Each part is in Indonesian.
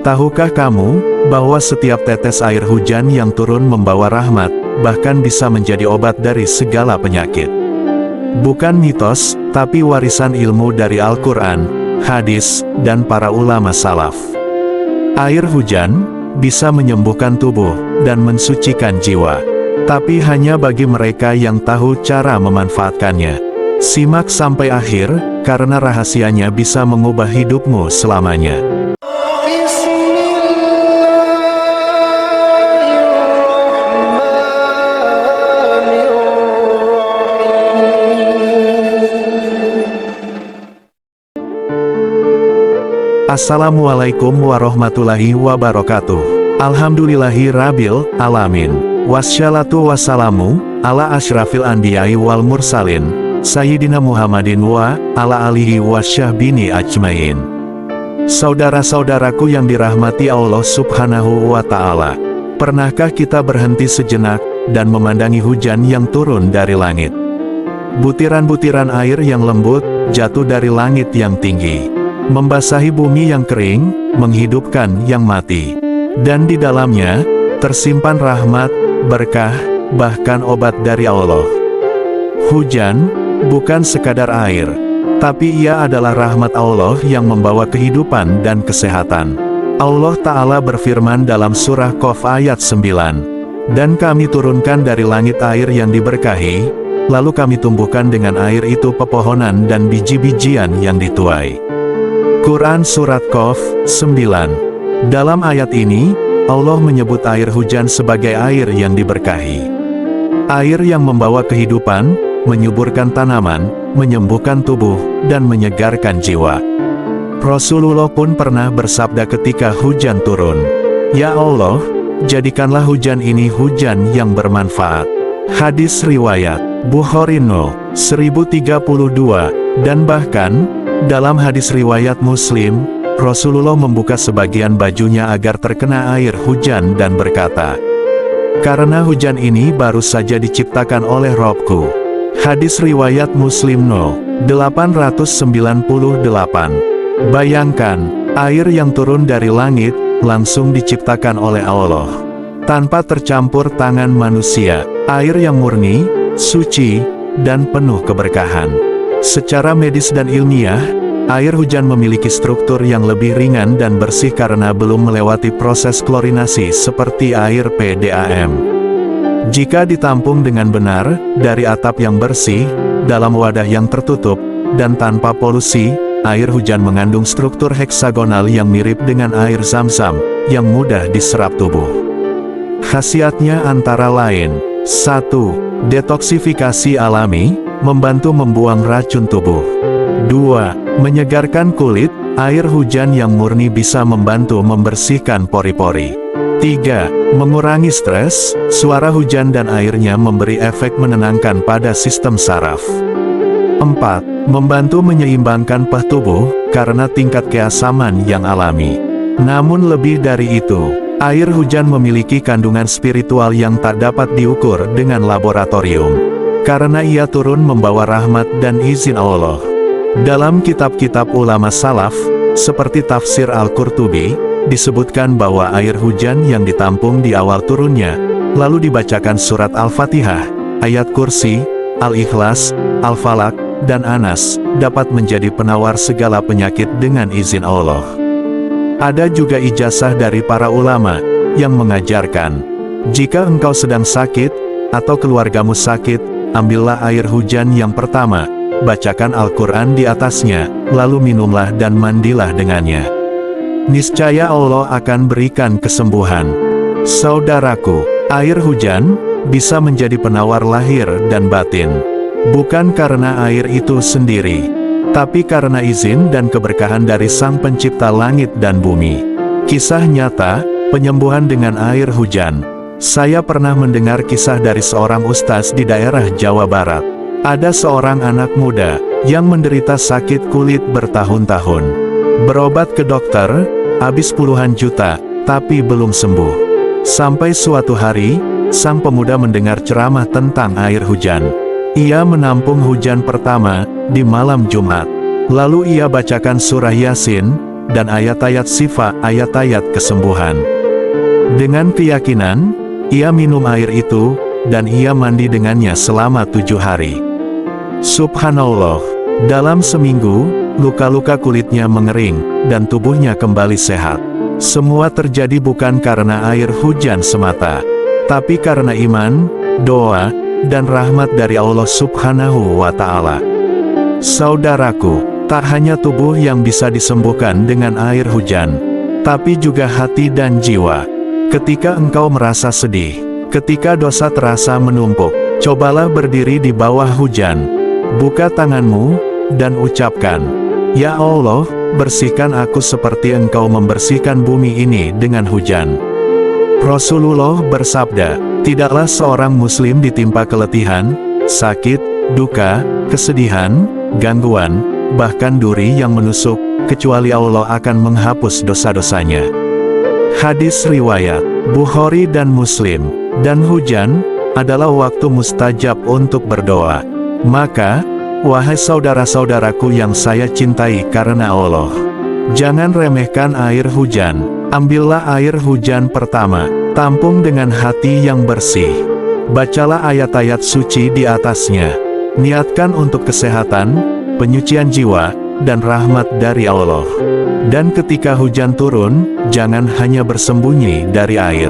Tahukah kamu, bahwa setiap tetes air hujan yang turun membawa rahmat, bahkan bisa menjadi obat dari segala penyakit? Bukan mitos, tapi warisan ilmu dari Al-Quran, hadis, dan para ulama salaf. Air hujan bisa menyembuhkan tubuh dan mensucikan jiwa, tapi hanya bagi mereka yang tahu cara memanfaatkannya. Simak sampai akhir, karena rahasianya bisa mengubah hidupmu selamanya. Assalamualaikum warahmatullahi wabarakatuh. Alhamdulillahi rabbil alamin. Wassalatu wassalamu ala asyrafil anbiya'i wal mursalin, Sayyidina Muhammadin wa ala alihi wasyahbini ajmain. Saudara-saudaraku yang dirahmati Allah subhanahu wa ta'ala, pernahkah kita berhenti sejenak dan memandangi hujan yang turun dari langit? Butiran-butiran air yang lembut jatuh dari langit yang tinggi, membasahi bumi yang kering, menghidupkan yang mati. Dan di dalamnya, tersimpan rahmat, berkah, bahkan obat dari Allah. Hujan, bukan sekadar air, tapi ia adalah rahmat Allah yang membawa kehidupan dan kesehatan. Allah Ta'ala berfirman dalam surah Qaf ayat 9, "Dan kami turunkan dari langit air yang diberkahi, lalu kami tumbuhkan dengan air itu pepohonan dan biji-bijian yang dituai." Quran Surat Qaf 9. Dalam ayat ini, Allah menyebut air hujan sebagai air yang diberkahi. Air yang membawa kehidupan, menyuburkan tanaman, menyembuhkan tubuh, dan menyegarkan jiwa. Rasulullah pun pernah bersabda ketika hujan turun, "Ya Allah, jadikanlah hujan ini hujan yang bermanfaat." Hadis riwayat Bukhari No. 1032, dan bahkan dalam hadis riwayat Muslim, Rasulullah membuka sebagian bajunya agar terkena air hujan dan berkata, "Karena hujan ini baru saja diciptakan oleh Robku." Hadis riwayat Muslim No. 898. Bayangkan, air yang turun dari langit, langsung diciptakan oleh Allah, tanpa tercampur tangan manusia, air yang murni, suci, dan penuh keberkahan. Secara medis dan ilmiah, air hujan memiliki struktur yang lebih ringan dan bersih karena belum melewati proses klorinasi seperti air PDAM. Jika ditampung dengan benar, dari atap yang bersih, dalam wadah yang tertutup, dan tanpa polusi, air hujan mengandung struktur heksagonal yang mirip dengan air zam-zam, yang mudah diserap tubuh. Khasiatnya antara lain: 1. Detoksifikasi alami, membantu membuang racun tubuh. 2. Menyegarkan kulit, air hujan yang murni bisa membantu membersihkan pori-pori. 3. Mengurangi stres, suara hujan dan airnya memberi efek menenangkan pada sistem saraf. 4. Membantu menyeimbangkan pH tubuh, karena tingkat keasaman yang alami. Namun lebih dari itu, air hujan memiliki kandungan spiritual yang tak dapat diukur dengan laboratorium, karena ia turun membawa rahmat dan izin Allah. Dalam kitab-kitab ulama salaf, seperti tafsir Al-Qurtubi, disebutkan bahwa air hujan yang ditampung di awal turunnya, lalu dibacakan surat Al-Fatihah, ayat kursi, Al-Ikhlas, Al-Falak, dan Anas, dapat menjadi penawar segala penyakit dengan izin Allah. Ada juga ijazah dari para ulama, yang mengajarkan, jika engkau sedang sakit, atau keluargamu sakit, ambillah air hujan yang pertama, bacakan Al-Quran di atasnya, lalu minumlah dan mandilah dengannya. Niscaya Allah akan berikan kesembuhan. Saudaraku, air hujan bisa menjadi penawar lahir dan batin. Bukan karena air itu sendiri, tapi karena izin dan keberkahan dari Sang Pencipta langit dan bumi. Kisah nyata, penyembuhan dengan air hujan. Saya pernah mendengar kisah dari seorang ustaz di daerah Jawa Barat. Ada seorang anak muda yang menderita sakit kulit bertahun-tahun. Berobat ke dokter, habis puluhan juta, tapi belum sembuh. Sampai suatu hari, sang pemuda mendengar ceramah tentang air hujan. Ia menampung hujan pertama di malam Jumat. Lalu ia bacakan surah Yasin, dan ayat-ayat syifa, ayat-ayat kesembuhan. Dengan keyakinan, ia minum air itu, dan ia mandi dengannya selama 7 hari. Subhanallah, dalam seminggu, luka-luka kulitnya mengering, dan tubuhnya kembali sehat. Semua terjadi bukan karena air hujan semata, tapi karena iman, doa, dan rahmat dari Allah Subhanahu wa Ta'ala. Saudaraku, tak hanya tubuh yang bisa disembuhkan dengan air hujan, tapi juga hati dan jiwa. Ketika engkau merasa sedih, ketika dosa terasa menumpuk, cobalah berdiri di bawah hujan. Buka tanganmu, dan ucapkan, "Ya Allah, bersihkan aku seperti Engkau membersihkan bumi ini dengan hujan." Rasulullah bersabda, "Tidaklah seorang muslim ditimpa keletihan, sakit, duka, kesedihan, gangguan, bahkan duri yang menusuk, kecuali Allah akan menghapus dosa-dosanya." Hadis riwayat Bukhari dan Muslim. Dan hujan adalah waktu mustajab untuk berdoa. Maka, wahai saudara-saudaraku yang saya cintai karena Allah, jangan remehkan air hujan. Ambillah air hujan pertama, tampung dengan hati yang bersih. Bacalah ayat-ayat suci di atasnya. Niatkan untuk kesehatan, penyucian jiwa, dan rahmat dari Allah. Dan ketika hujan turun, jangan hanya bersembunyi dari air,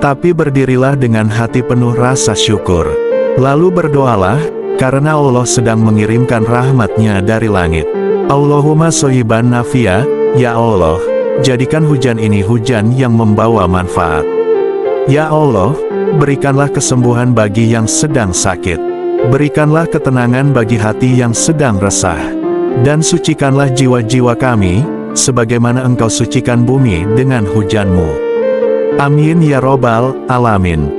tapi berdirilah dengan hati penuh rasa syukur. Lalu berdoalah, karena Allah sedang mengirimkan rahmat-Nya dari langit. Allahumma shohiban nafi'a, ya Allah, jadikan hujan ini hujan yang membawa manfaat. Ya Allah, berikanlah kesembuhan bagi yang sedang sakit. Berikanlah ketenangan bagi hati yang sedang resah. Dan sucikanlah jiwa-jiwa kami, sebagaimana Engkau sucikan bumi dengan hujan-Mu. Amin ya Robbal Alamin.